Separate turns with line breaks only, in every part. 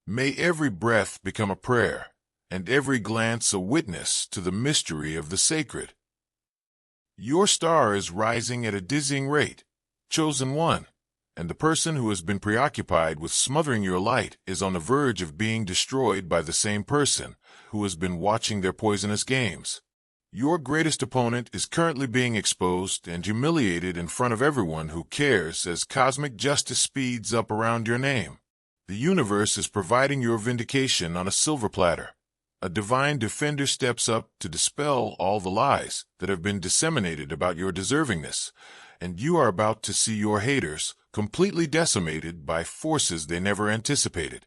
May every breath become a prayer, and every glance a witness to the mystery of the sacred. Your star is rising at a dizzying rate, chosen one, and the person who has been preoccupied with smothering your light is on the verge of being destroyed by the same person who has been watching their poisonous games. Your greatest opponent is currently being exposed and humiliated in front of everyone who cares as cosmic justice speeds up around your name. The universe is providing your vindication on a silver platter. A divine defender steps up to dispel all the lies that have been disseminated about your deservingness, and you are about to see your haters completely decimated by forces they never anticipated.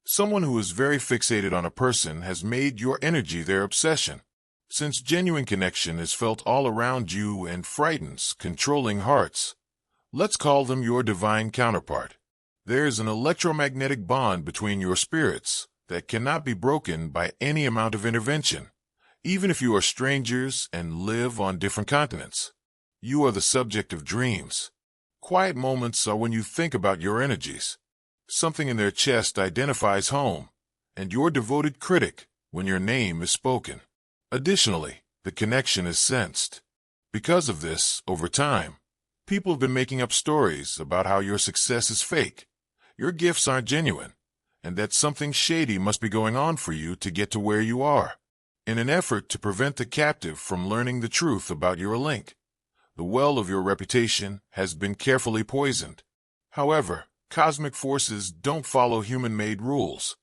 Someone who is very fixated on a person has made your energy their obsession. Since genuine connection is felt all around you and frightens controlling hearts, let's call them your divine counterpart. There is an electromagnetic bond between your spirits that cannot be broken by any amount of intervention, even if you are strangers and live on different continents. You are the subject of dreams. Quiet moments are when you think about your energies. Something in their chest identifies home, and your devoted critic when your name is spoken. Additionally, the connection is sensed. Because of this, over time, people have been making up stories about how your success is fake, your gifts aren't genuine, and that something shady must be going on for you to get to where you are. In an effort to prevent the captive from learning the truth about your link, the well of your reputation has been carefully poisoned. However, cosmic forces don't follow human-made rules.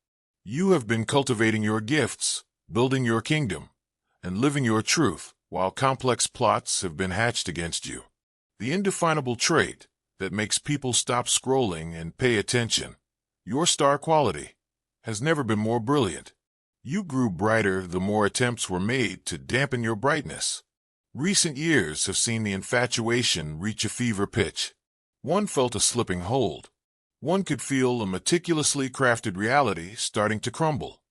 You have been cultivating your gifts, building your kingdom, and living your truth while complex plots have been hatched against you. The indefinable trait that makes people stop scrolling and pay attention, your star quality, has never been more brilliant. You grew brighter the more attempts were made to dampen your brightness. Recent years have seen the infatuation reach a fever pitch. One felt a slipping hold. One could feel a meticulously crafted reality starting to crumble.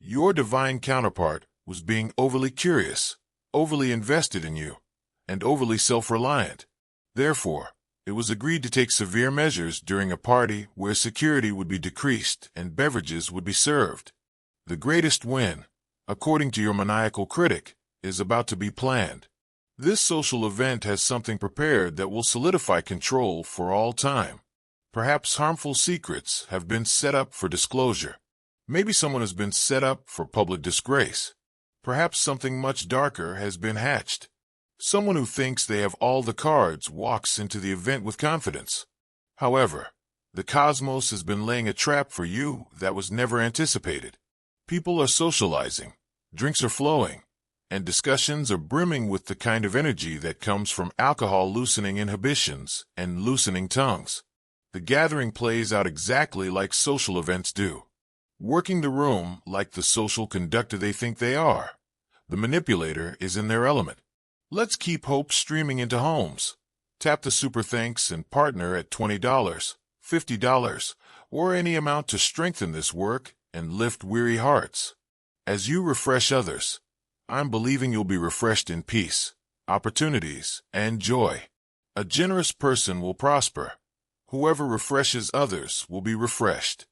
Your divine counterpart was being overly curious, overly invested in you, and overly self-reliant. Therefore, it was agreed to take severe measures during a party where security would be decreased and beverages would be served. The greatest win, according to your maniacal critic, is about to be planned. This social event has something prepared that will solidify control for all time. Perhaps harmful secrets have been set up for disclosure. Maybe someone has been set up for public disgrace. Perhaps something much darker has been hatched. Someone who thinks they have all the cards walks into the event with confidence. However, the cosmos has been laying a trap for you that was never anticipated. People are socializing, drinks are flowing, and discussions are brimming with the kind of energy that comes from alcohol loosening inhibitions and loosening tongues. The gathering plays out exactly like social events do. Working the room like the social conductor they think they are. The manipulator is in their element. Let's keep hope streaming into homes. Tap the super thanks and partner at $20, $50, or any amount to strengthen this work and lift weary hearts. As you refresh others, I'm believing you'll be refreshed in peace, opportunities, and joy. A generous person will prosper. Whoever refreshes others will be refreshed.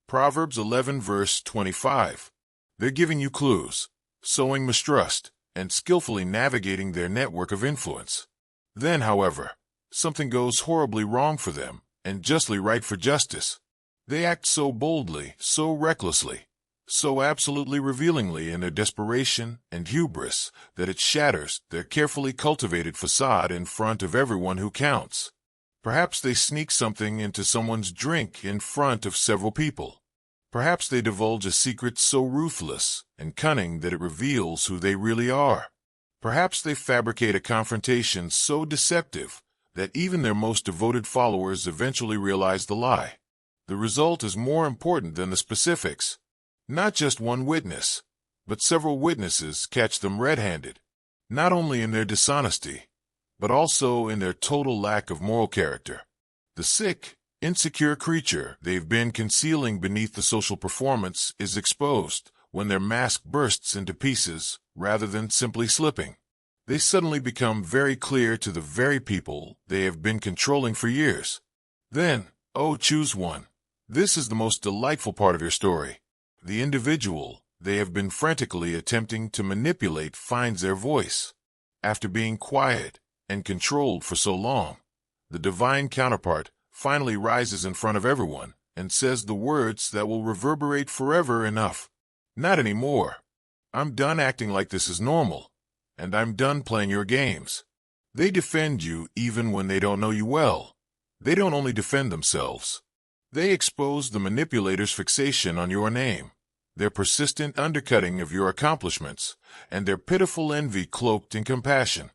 Proverbs 11 verse 25. They're giving you clues, sowing mistrust, and skillfully navigating their network of influence. Then, however, something goes horribly wrong for them, and justly right for justice. They act so boldly, so recklessly, so absolutely revealingly in their desperation and hubris that it shatters their carefully cultivated facade in front of everyone who counts. Perhaps they sneak something into someone's drink in front of several people. Perhaps they divulge a secret so ruthless and cunning that it reveals who they really are. Perhaps they fabricate a confrontation so deceptive that even their most devoted followers eventually realize the lie. The result is more important than the specifics. Not just one witness, but several witnesses catch them red-handed, not only in their dishonesty, but also in their total lack of moral character. The sick, insecure creature they've been concealing beneath the social performance is exposed when their mask bursts into pieces rather than simply slipping. They suddenly become very clear to the very people they have been controlling for years. Then, oh, choose one. This is the most delightful part of your story. The individual they have been frantically attempting to manipulate finds their voice. After being quiet and controlled for so long, the divine counterpart finally rises in front of everyone and says the words that will reverberate forever. Enough. Not anymore. I'm done acting like this is normal, and I'm done playing your games. They defend you even when they don't know you well. They don't only defend themselves. They expose the manipulator's fixation on your name, their persistent undercutting of your accomplishments, and their pitiful envy cloaked in compassion.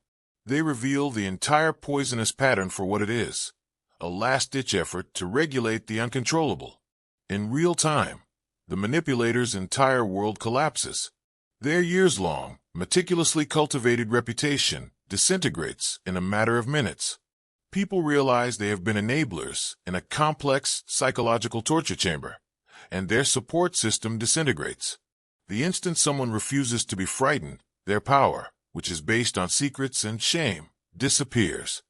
They reveal the entire poisonous pattern for what it is, a last-ditch effort to regulate the uncontrollable. In real time, the manipulator's entire world collapses. Their years-long, meticulously cultivated reputation disintegrates in a matter of minutes. People realize they have been enablers in a complex psychological torture chamber, and their support system disintegrates. The instant someone refuses to be frightened, their power, which is based on secrets and shame, disappears.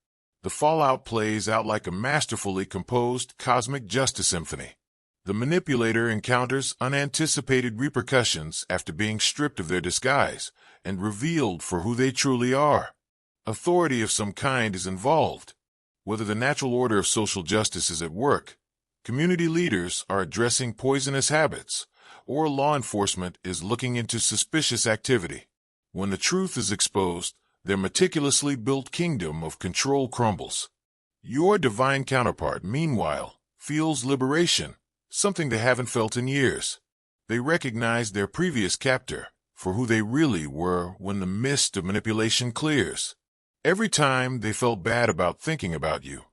The fallout plays out like a masterfully composed cosmic justice symphony. The manipulator encounters unanticipated repercussions after being stripped of their disguise and revealed for who they truly are. Authority of some kind is involved. Whether the natural order of social justice is at work, community leaders are addressing poisonous habits, or law enforcement is looking into suspicious activity. When the truth is exposed, their meticulously built kingdom of control crumbles. Your divine counterpart, meanwhile, feels liberation, something they haven't felt in years. They recognize their previous captor for who they really were when the mist of manipulation clears. Every time they felt bad about thinking about you,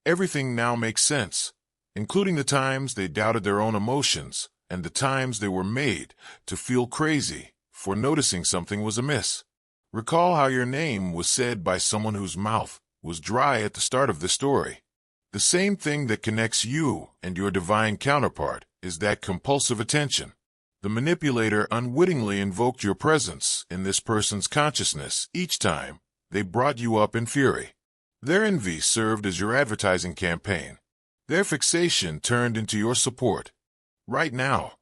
everything now makes sense, including the times they doubted their own emotions and the times they were made to feel crazy for noticing something was amiss. Recall how your name was said by someone whose mouth was dry at the start of the story. The same thing that connects you and your divine counterpart is that compulsive attention. The manipulator unwittingly invoked your presence in this person's consciousness each time they brought you up in fury. Their envy served as your advertising campaign. Their fixation turned into your support. Right now,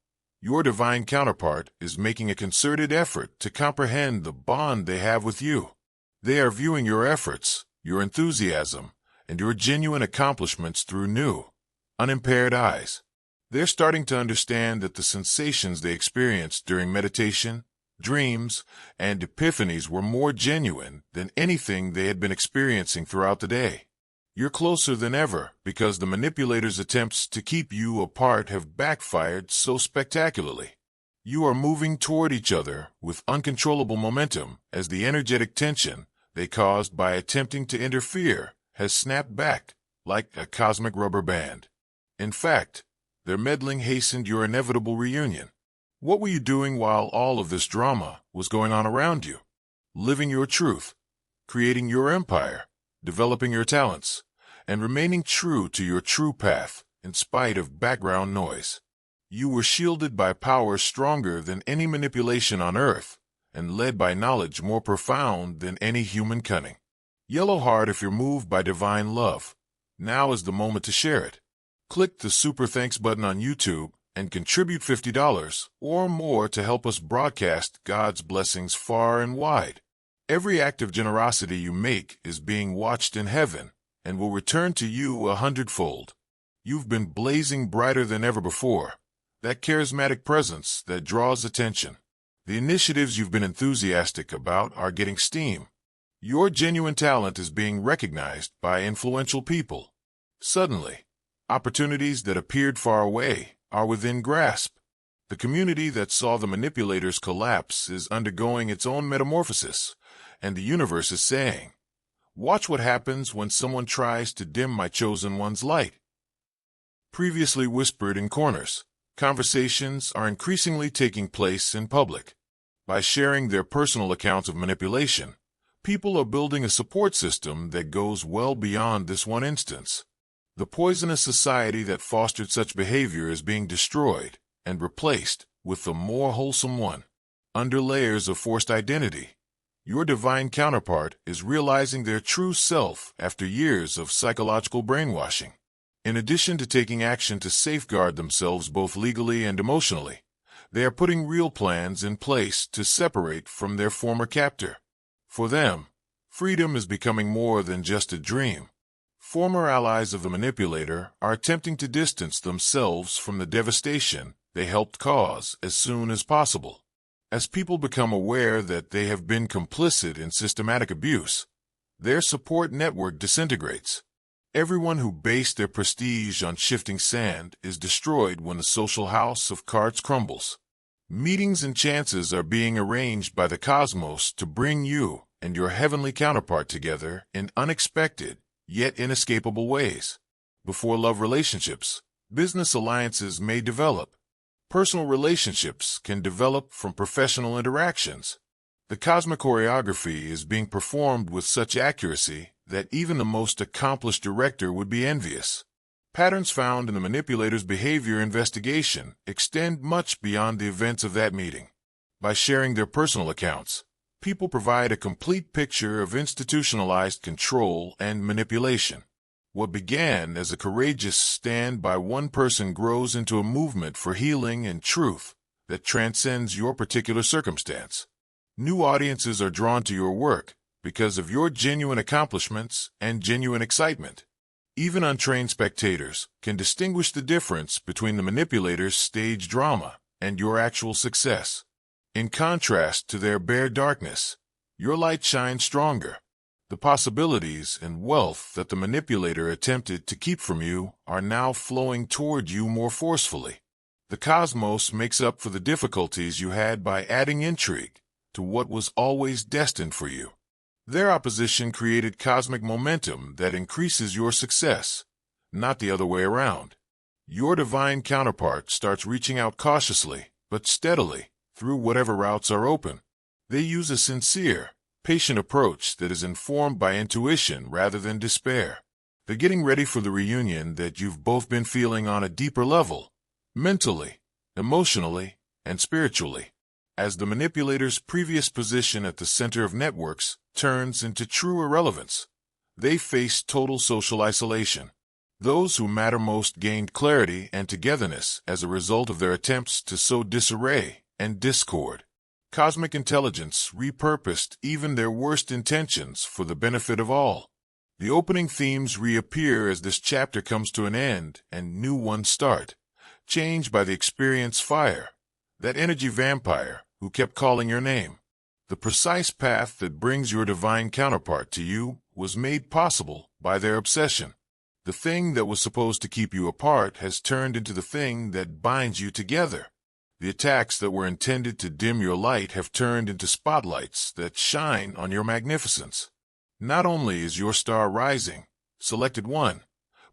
your divine counterpart is making a concerted effort to comprehend the bond they have with you. They are viewing your efforts, your enthusiasm, and your genuine accomplishments through new, unimpaired eyes. They're starting to understand that the sensations they experienced during meditation, dreams, and epiphanies were more genuine than anything they had been experiencing throughout the day. You're closer than ever because the manipulator's attempts to keep you apart have backfired so spectacularly. You are moving toward each other with uncontrollable momentum as the energetic tension they caused by attempting to interfere has snapped back like a cosmic rubber band. In fact, their meddling hastened your inevitable reunion. What were you doing while all of this drama was going on around you? Living your truth, creating your empire, developing your talents, and remaining true to your true path in spite of background noise. You were shielded by power stronger than any manipulation on earth and led by knowledge more profound than any human cunning. Yellow heart if you're moved by divine love. Now is the moment to share it. Click the Super Thanks button on YouTube and contribute $50 or more to help us broadcast God's blessings far and wide. Every act of generosity you make is being watched in heaven and will return to you 100-fold. You've been blazing brighter than ever before, that charismatic presence that draws attention. The initiatives you've been enthusiastic about are getting steam. Your genuine talent is being recognized by influential people. Suddenly, opportunities that appeared far away are within grasp. The community that saw the manipulators collapse is undergoing its own metamorphosis, and the universe is saying, "Watch what happens when someone tries to dim my chosen one's light." Previously whispered in corners, conversations are increasingly taking place in public. By sharing their personal accounts of manipulation, people are building a support system that goes well beyond this one instance. The poisonous society that fostered such behavior is being destroyed and replaced with a more wholesome one. Under layers of forced identity, your divine counterpart is realizing their true self after years of psychological brainwashing. In addition to taking action to safeguard themselves both legally and emotionally, they are putting real plans in place to separate from their former captor. For them, freedom is becoming more than just a dream. Former allies of the manipulator are attempting to distance themselves from the devastation they helped cause as soon as possible. As people become aware that they have been complicit in systematic abuse, their support network disintegrates. Everyone who based their prestige on shifting sand is destroyed when the social house of cards crumbles. Meetings and chances are being arranged by the cosmos to bring you and your heavenly counterpart together in unexpected, yet inescapable ways. Before love relationships, business alliances may develop. Personal relationships can develop from professional interactions. The cosmic choreography is being performed with such accuracy that even the most accomplished director would be envious. Patterns found in the manipulator's behavior investigation extend much beyond the events of that meeting. By sharing their personal accounts, people provide a complete picture of institutionalized control and manipulation. What began as a courageous stand by one person grows into a movement for healing and truth that transcends your particular circumstance. New audiences are drawn to your work because of your genuine accomplishments and genuine excitement. Even untrained spectators can distinguish the difference between the manipulator's stage drama and your actual success. In contrast to their bare darkness, your light shines stronger. The possibilities and wealth that the manipulator attempted to keep from you are now flowing toward you more forcefully. The cosmos makes up for the difficulties you had by adding intrigue to what was always destined for you. Their opposition created cosmic momentum that increases your success, not the other way around. Your divine counterpart starts reaching out cautiously, but steadily, through whatever routes are open. They use a sincere, patient approach that is informed by intuition rather than despair. They're getting ready for the reunion that you've both been feeling on a deeper level, mentally, emotionally, and spiritually. As the manipulator's previous position at the center of networks turns into true irrelevance, they face total social isolation. Those who matter most gained clarity and togetherness as a result of their attempts to sow disarray and discord. Cosmic intelligence repurposed even their worst intentions for the benefit of all. The opening themes reappear as this chapter comes to an end and new ones start, changed by the experience fire, that energy vampire who kept calling your name. The precise path that brings your divine counterpart to you was made possible by their obsession. The thing that was supposed to keep you apart has turned into the thing that binds you together. The attacks that were intended to dim your light have turned into spotlights that shine on your magnificence. Not only is your star rising, selected one,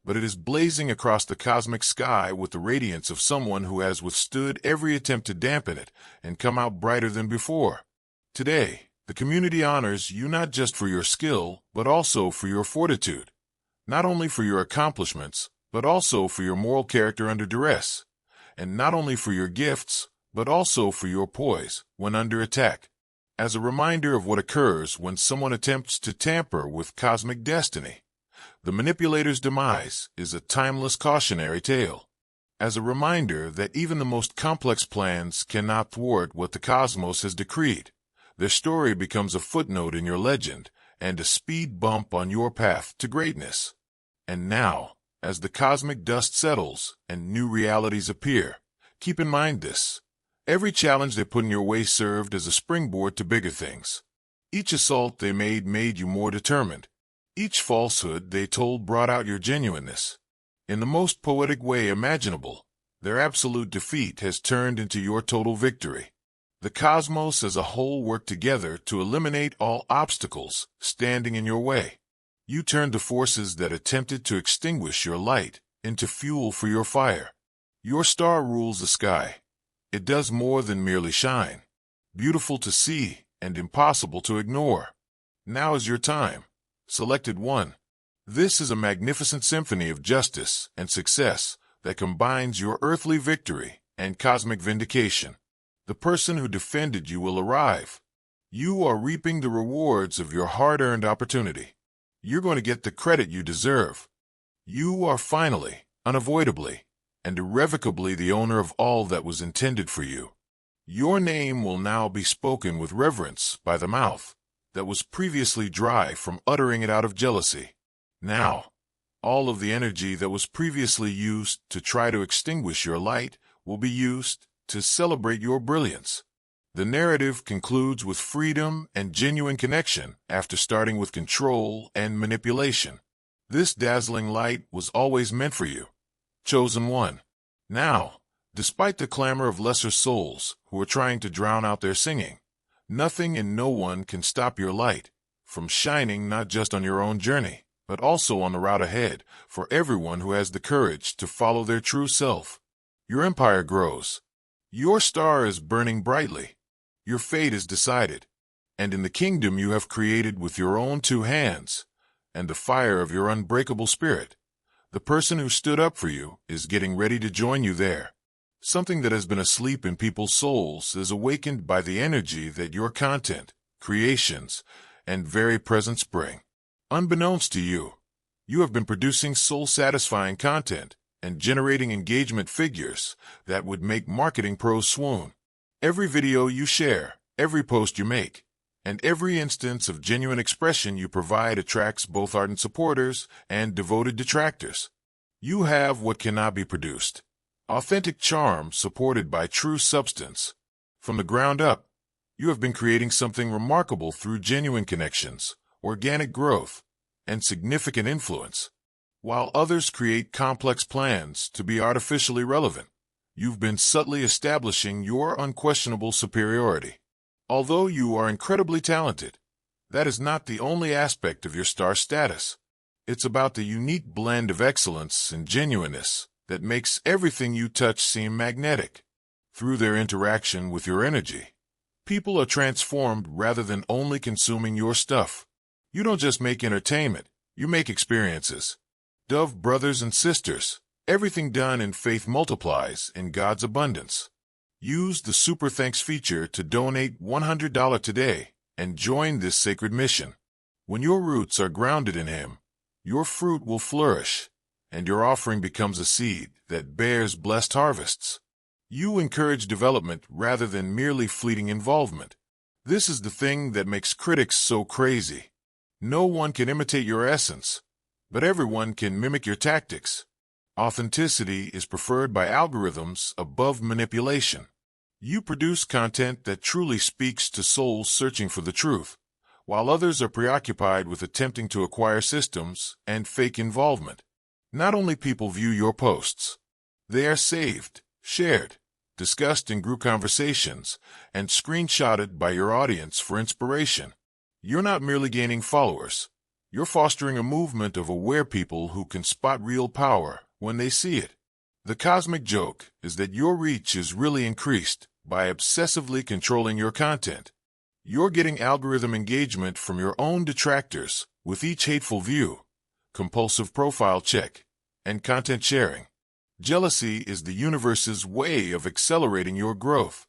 but it is blazing across the cosmic sky with the radiance of someone who has withstood every attempt to dampen it and come out brighter than before. Today, the community honors you not just for your skill, but also for your fortitude. Not only for your accomplishments, but also for your moral character under duress. And not only for your gifts, but also for your poise when under attack. As a reminder of what occurs when someone attempts to tamper with cosmic destiny, the manipulator's demise is a timeless cautionary tale. As a reminder that even the most complex plans cannot thwart what the cosmos has decreed, their story becomes a footnote in your legend and a speed bump on your path to greatness. And now, as the cosmic dust settles and new realities appear, keep in mind this. Every challenge they put in your way served as a springboard to bigger things. Each assault they made you more determined. Each falsehood they told brought out your genuineness. In the most poetic way imaginable, their absolute defeat has turned into your total victory. The cosmos as a whole worked together to eliminate all obstacles standing in your way. You turned the forces that attempted to extinguish your light into fuel for your fire. Your star rules the sky. It does more than merely shine. Beautiful to see and impossible to ignore. Now is your time. Selected one. This is a magnificent symphony of justice and success that combines your earthly victory and cosmic vindication. The person who defended you will arrive. You are reaping the rewards of your hard-earned opportunity. You're going to get the credit you deserve. You are finally, unavoidably, and irrevocably the owner of all that was intended for you. Your name will now be spoken with reverence by the mouth that was previously dry from uttering it out of jealousy. Now, all of the energy that was previously used to try to extinguish your light will be used to celebrate your brilliance. The narrative concludes with freedom and genuine connection after starting with control and manipulation. This dazzling light was always meant for you, chosen one. Now, despite the clamor of lesser souls who are trying to drown out their singing, nothing and no one can stop your light from shining not just on your own journey, but also on the route ahead for everyone who has the courage to follow their true self. Your empire grows. Your star is burning brightly. Your fate is decided. And in the kingdom you have created with your own two hands and the fire of your unbreakable spirit, the person who stood up for you is getting ready to join you there. Something that has been asleep in people's souls is awakened by the energy that your content, creations, and very presence bring. Unbeknownst to you, you have been producing soul-satisfying content and generating engagement figures that would make marketing pros swoon. Every video you share, every post you make, and every instance of genuine expression you provide attracts both ardent supporters and devoted detractors. You have what cannot be produced: authentic charm supported by true substance. From the ground up, you have been creating something remarkable through genuine connections, organic growth, and significant influence. While others create complex plans to be artificially relevant, you've been subtly establishing your unquestionable superiority. Although you are incredibly talented, that is not the only aspect of your star status. It's about the unique blend of excellence and genuineness that makes everything you touch seem magnetic. Through their interaction with your energy, people are transformed rather than only consuming your stuff. You don't just make entertainment, you make experiences. Dove brothers and sisters, everything done in faith multiplies in God's abundance. Use the Super Thanks feature to donate $100 today and join this sacred mission. When your roots are grounded in Him, your fruit will flourish, and your offering becomes a seed that bears blessed harvests. You encourage development rather than merely fleeting involvement. This is the thing that makes critics so crazy. No one can imitate your essence, but everyone can mimic your tactics. Authenticity is preferred by algorithms above manipulation. You produce content that truly speaks to souls searching for the truth, while others are preoccupied with attempting to acquire systems and fake involvement. Not only people view your posts, they are saved, shared, discussed in group conversations, and screenshotted by your audience for inspiration. You're not merely gaining followers. You're fostering a movement of aware people who can spot real power when they see it. The cosmic joke is that your reach is really increased by obsessively controlling your content. You're getting algorithm engagement from your own detractors with each hateful view, compulsive profile check, and content sharing. Jealousy is the universe's way of accelerating your growth.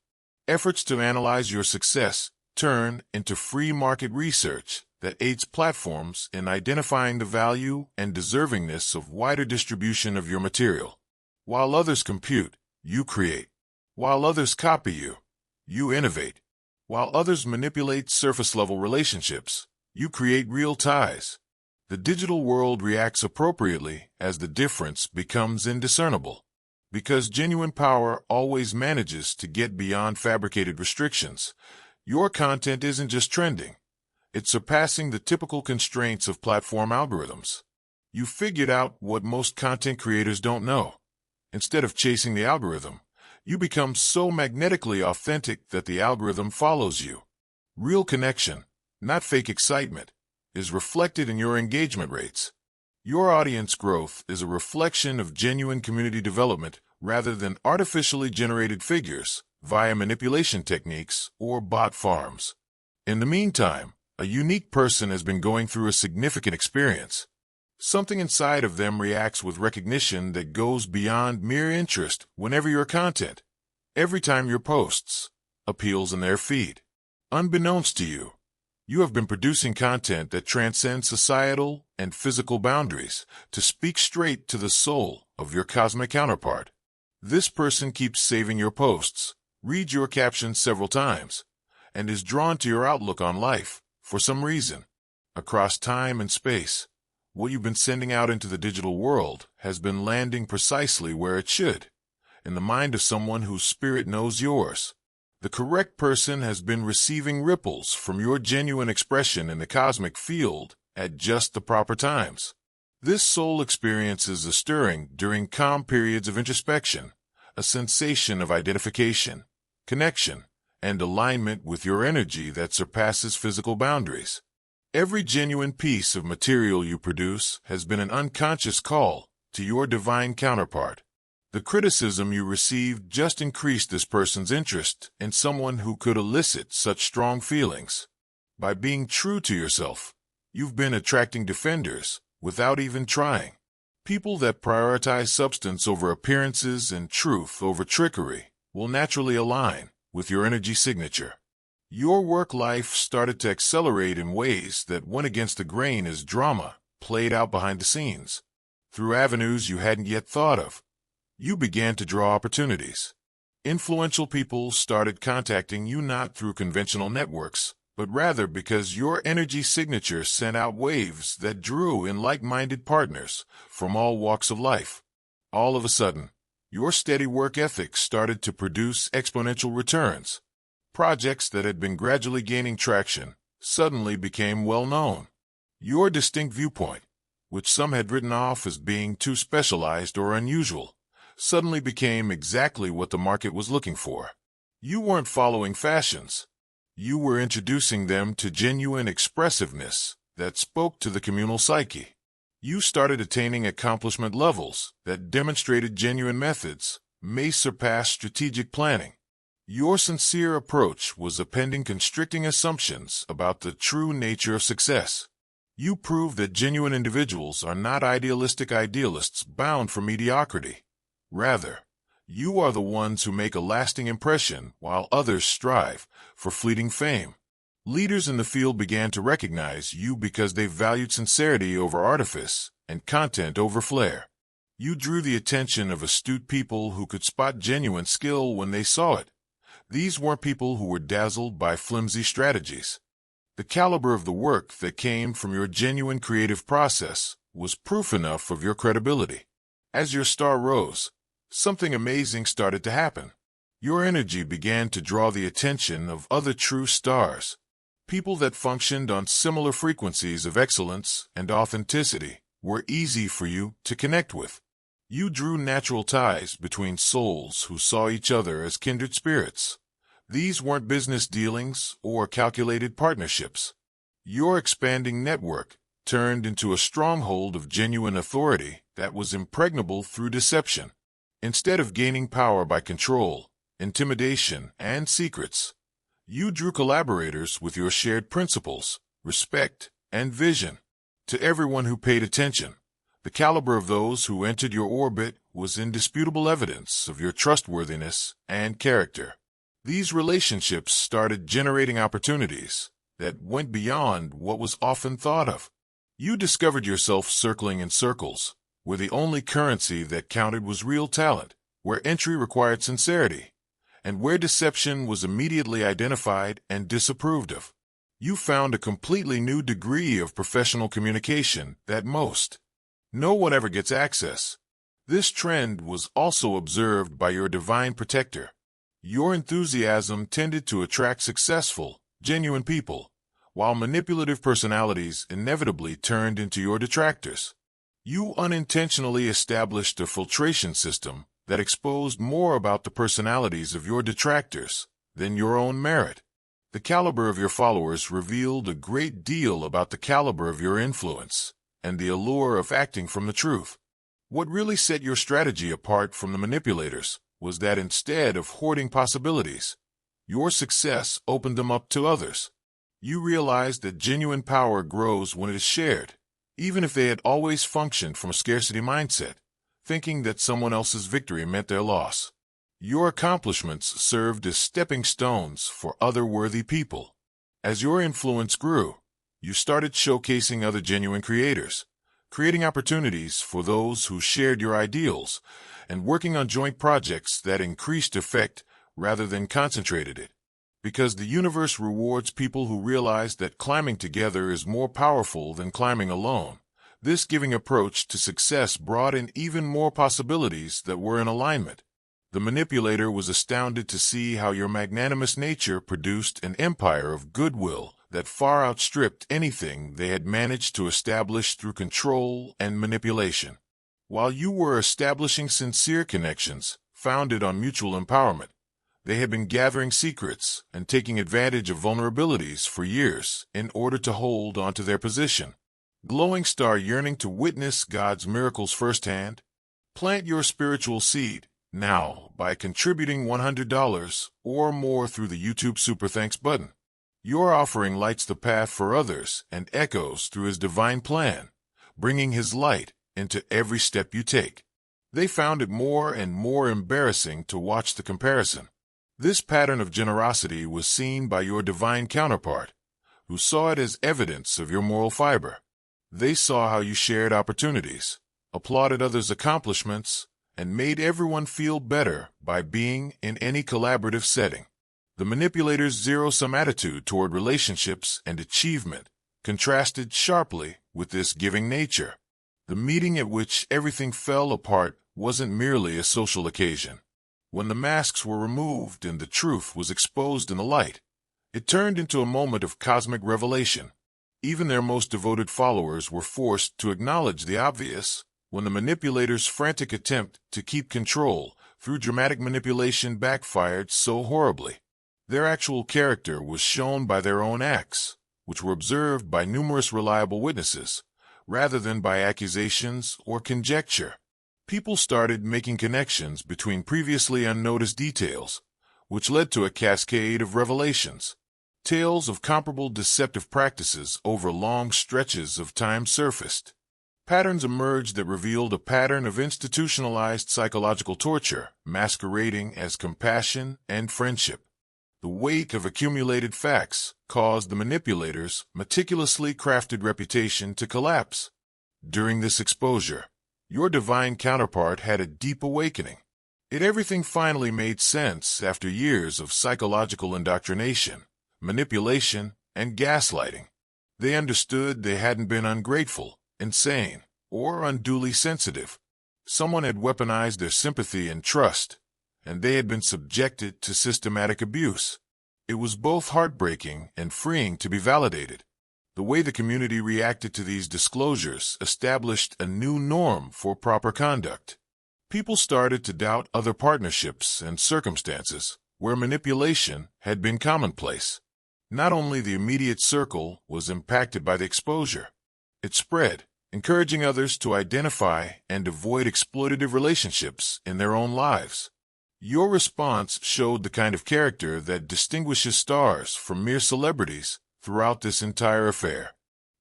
Efforts to analyze your success turn into free market research that aids platforms in identifying the value and deservingness of wider distribution of your material. While others compute, you create. While others copy you, you innovate. While others manipulate surface-level relationships, you create real ties. The digital world reacts appropriately as the difference becomes indiscernible. Because genuine power always manages to get beyond fabricated restrictions, your content isn't just trending. It's surpassing the typical constraints of platform algorithms. You figured out what most content creators don't know. Instead of chasing the algorithm, you become so magnetically authentic that the algorithm follows you. Real connection, not fake excitement, is reflected in your engagement rates. Your audience growth is a reflection of genuine community development rather than artificially generated figures via manipulation techniques or bot farms. In the meantime, a unique person has been going through a significant experience. Something inside of them reacts with recognition that goes beyond mere interest whenever your content, every time your posts, appeals in their feed. Unbeknownst to you, You have been producing content that transcends societal and physical boundaries to speak straight to the soul of your cosmic counterpart. This person keeps saving your posts, reads your captions several times, and is drawn to your outlook on life for some reason. Across time and space, what you've been sending out into the digital world has been landing precisely where it should, in the mind of someone whose spirit knows yours. The correct person has been receiving ripples from your genuine expression in the cosmic field at just the proper times. This soul experiences a stirring during calm periods of introspection, a sensation of identification, connection, and alignment with your energy that surpasses physical boundaries. Every genuine piece of material you produce has been an unconscious call to your divine counterpart. The criticism you received just increased this person's interest in someone who could elicit such strong feelings. By being true to yourself, you've been attracting defenders without even trying. People that prioritize substance over appearances and truth over trickery will naturally align with your energy signature. Your work life started to accelerate in ways that went against the grain as drama played out behind the scenes. Through avenues you hadn't yet thought of, you began to draw opportunities. Influential people started contacting you not through conventional networks, but rather because your energy signature sent out waves that drew in like-minded partners from all walks of life. All of a sudden, your steady work ethic started to produce exponential returns. Projects that had been gradually gaining traction suddenly became well known. Your distinct viewpoint, which some had written off as being too specialized or unusual, suddenly became exactly what the market was looking for. You weren't following fashions. You were introducing them to genuine expressiveness that spoke to the communal psyche. You started attaining accomplishment levels that demonstrated genuine methods may surpass strategic planning. Your sincere approach was appending constricting assumptions about the true nature of success. You proved that genuine individuals are not idealistic idealists bound for mediocrity. Rather, you are the ones who make a lasting impression while others strive for fleeting fame. Leaders in the field began to recognize you because they valued sincerity over artifice and content over flair. You drew the attention of astute people who could spot genuine skill when they saw it. These weren't people who were dazzled by flimsy strategies. The caliber of the work that came from your genuine creative process was proof enough of your credibility. As your star rose, something amazing started to happen. Your energy began to draw the attention of other true stars, people that functioned on similar frequencies of excellence and authenticity were easy for you to connect with. You drew natural ties between souls who saw each other as kindred spirits. These weren't business dealings or calculated partnerships. Your expanding network turned into a stronghold of genuine authority that was impregnable through deception. Instead of gaining power by control, intimidation, and secrets, you drew collaborators with your shared principles, respect, and vision. To everyone who paid attention, the caliber of those who entered your orbit was indisputable evidence of your trustworthiness and character. These relationships started generating opportunities that went beyond what was often thought of. You discovered yourself circling in circles, where the only currency that counted was real talent, where entry required sincerity, and where deception was immediately identified and disapproved of. You found a completely new degree of professional communication that no one ever gets access. This trend was also observed by your divine protector. Your enthusiasm tended to attract successful, genuine people, while manipulative personalities inevitably turned into your detractors. You unintentionally established a filtration system that exposed more about the personalities of your detractors than your own merit. The caliber of your followers revealed a great deal about the caliber of your influence and the allure of acting from the truth. What really set your strategy apart from the manipulators was that instead of hoarding possibilities, your success opened them up to others. You realized that genuine power grows when it is shared, even if they had always functioned from a scarcity mindset, thinking that someone else's victory meant their loss. Your accomplishments served as stepping stones for other worthy people. As your influence grew, you started showcasing other genuine creators, creating opportunities for those who shared your ideals, and working on joint projects that increased effect rather than concentrated it. Because the universe rewards people who realize that climbing together is more powerful than climbing alone, this giving approach to success brought in even more possibilities that were in alignment. The manipulator was astounded to see how your magnanimous nature produced an empire of goodwill that far outstripped anything they had managed to establish through control and manipulation. While you were establishing sincere connections founded on mutual empowerment, they had been gathering secrets and taking advantage of vulnerabilities for years in order to hold onto their position. Glowing star yearning to witness God's miracles firsthand? Plant your spiritual seed now by contributing $100 or more through the YouTube Super Thanks button. Your offering lights the path for others and echoes through His divine plan, bringing His light into every step you take. They found it more and more embarrassing to watch the comparison. This pattern of generosity was seen by your divine counterpart, who saw it as evidence of your moral fiber. They saw how you shared opportunities, applauded others' accomplishments, and made everyone feel better by being in any collaborative setting. The manipulator's zero-sum attitude toward relationships and achievement contrasted sharply with this giving nature. The meeting at which everything fell apart wasn't merely a social occasion. When the masks were removed and the truth was exposed in the light, it turned into a moment of cosmic revelation. Even their most devoted followers were forced to acknowledge the obvious when the manipulator's frantic attempt to keep control through dramatic manipulation backfired so horribly. Their actual character was shown by their own acts, which were observed by numerous reliable witnesses, rather than by accusations or conjecture. People started making connections between previously unnoticed details, which led to a cascade of revelations. Tales of comparable deceptive practices over long stretches of time surfaced. Patterns emerged that revealed a pattern of institutionalized psychological torture masquerading as compassion and friendship. The weight of accumulated facts caused the manipulator's meticulously crafted reputation to collapse. During this exposure, your divine counterpart had a deep awakening. Everything finally made sense after years of psychological indoctrination, manipulation, and gaslighting. They understood they hadn't been ungrateful, insane, or unduly sensitive. Someone had weaponized their sympathy and trust, and they had been subjected to systematic abuse. It was both heartbreaking and freeing to be validated. The way the community reacted to these disclosures established a new norm for proper conduct. People started to doubt other partnerships and circumstances where manipulation had been commonplace. Not only the immediate circle was impacted by the exposure, it spread, encouraging others to identify and avoid exploitative relationships in their own lives. Your response showed the kind of character that distinguishes stars from mere celebrities throughout this entire affair.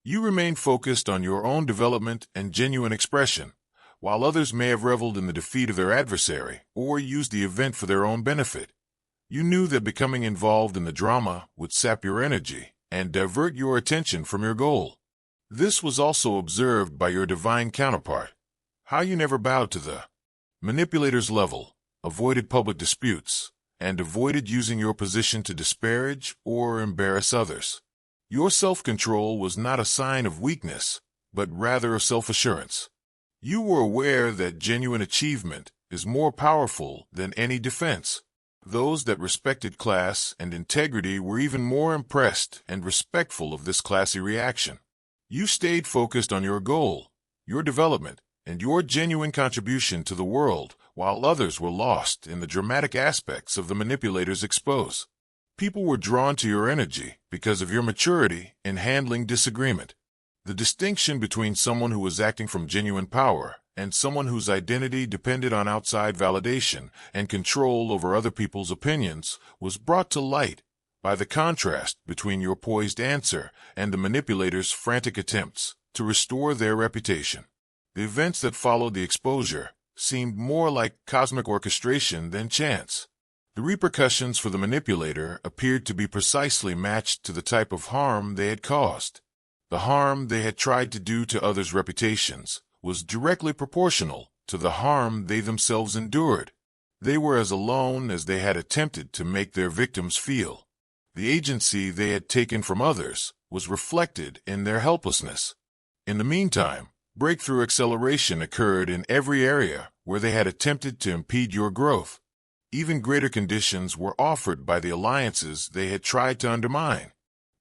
You remained focused on your own development and genuine expression, while others may have reveled in the defeat of their adversary or used the event for their own benefit. You knew that becoming involved in the drama would sap your energy and divert your attention from your goal. This was also observed by your divine counterpart. How you never bowed to the manipulator's level, avoided public disputes, and avoided using your position to disparage or embarrass others. Your self-control was not a sign of weakness, but rather of self-assurance. You were aware that genuine achievement is more powerful than any defense. Those that respected class and integrity were even more impressed and respectful of this classy reaction. You stayed focused on your goal, your development, and your genuine contribution to the world, while others were lost in the dramatic aspects of the manipulator's expose. People were drawn to your energy because of your maturity in handling disagreement. The distinction between someone who was acting from genuine power and someone whose identity depended on outside validation and control over other people's opinions was brought to light by the contrast between your poised answer and the manipulator's frantic attempts to restore their reputation. The events that followed the exposure seemed more like cosmic orchestration than chance. The repercussions for the manipulator appeared to be precisely matched to the type of harm they had caused. The harm they had tried to do to others' reputations was directly proportional to the harm they themselves endured. They were as alone as they had attempted to make their victims feel. The agency they had taken from others was reflected in their helplessness. In the meantime, breakthrough acceleration occurred in every area where they had attempted to impede your growth. Even greater conditions were offered by the alliances they had tried to undermine.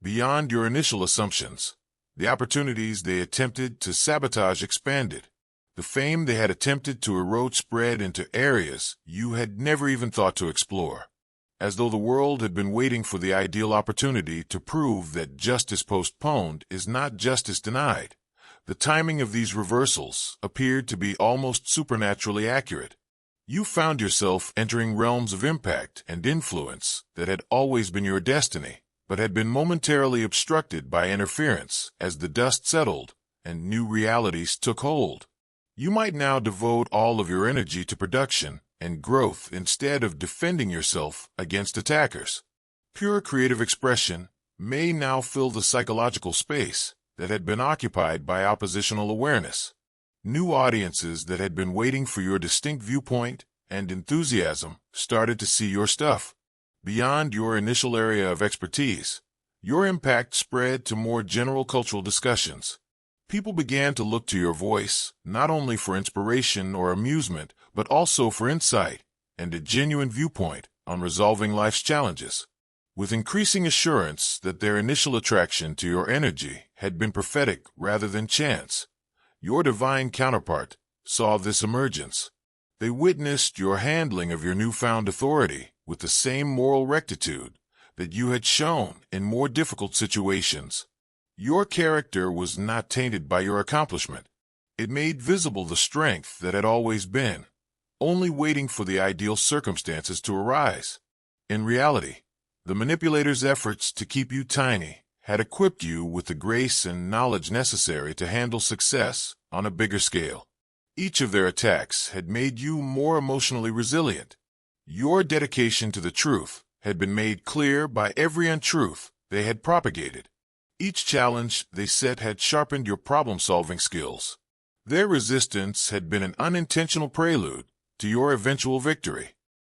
Beyond your initial assumptions, the opportunities they attempted to sabotage expanded. The fame they had attempted to erode spread into areas you had never even thought to explore. As though the world had been waiting for the ideal opportunity to prove that justice postponed is not justice denied. The timing of these reversals appeared to be almost supernaturally accurate. You found yourself entering realms of impact and influence that had always been your destiny, but had been momentarily obstructed by interference as the dust settled and new realities took hold. You might now devote all of your energy to production and growth instead of defending yourself against attackers. Pure creative expression may now fill the psychological space that had been occupied by oppositional awareness. New audiences that had been waiting for your distinct viewpoint and enthusiasm started to see your stuff. Beyond your initial area of expertise, your impact spread to more general cultural discussions. People began to look to your voice not only for inspiration or amusement, but also for insight and a genuine viewpoint on resolving life's challenges. With increasing assurance that their initial attraction to your energy had been prophetic rather than chance, your divine counterpart saw this emergence. They witnessed your handling of your newfound authority with the same moral rectitude that you had shown in more difficult situations. Your character was not tainted by your accomplishment. It made visible the strength that had always been, only waiting for the ideal circumstances to arise. In reality, the manipulator's efforts to keep you tiny had equipped you with the grace and knowledge necessary to handle success on a bigger scale. Each of their attacks had made you more emotionally resilient. Your dedication to the truth had been made clear by every untruth they had propagated. Each challenge they set had sharpened your problem-solving skills. Their resistance had been an unintentional prelude to your eventual victory.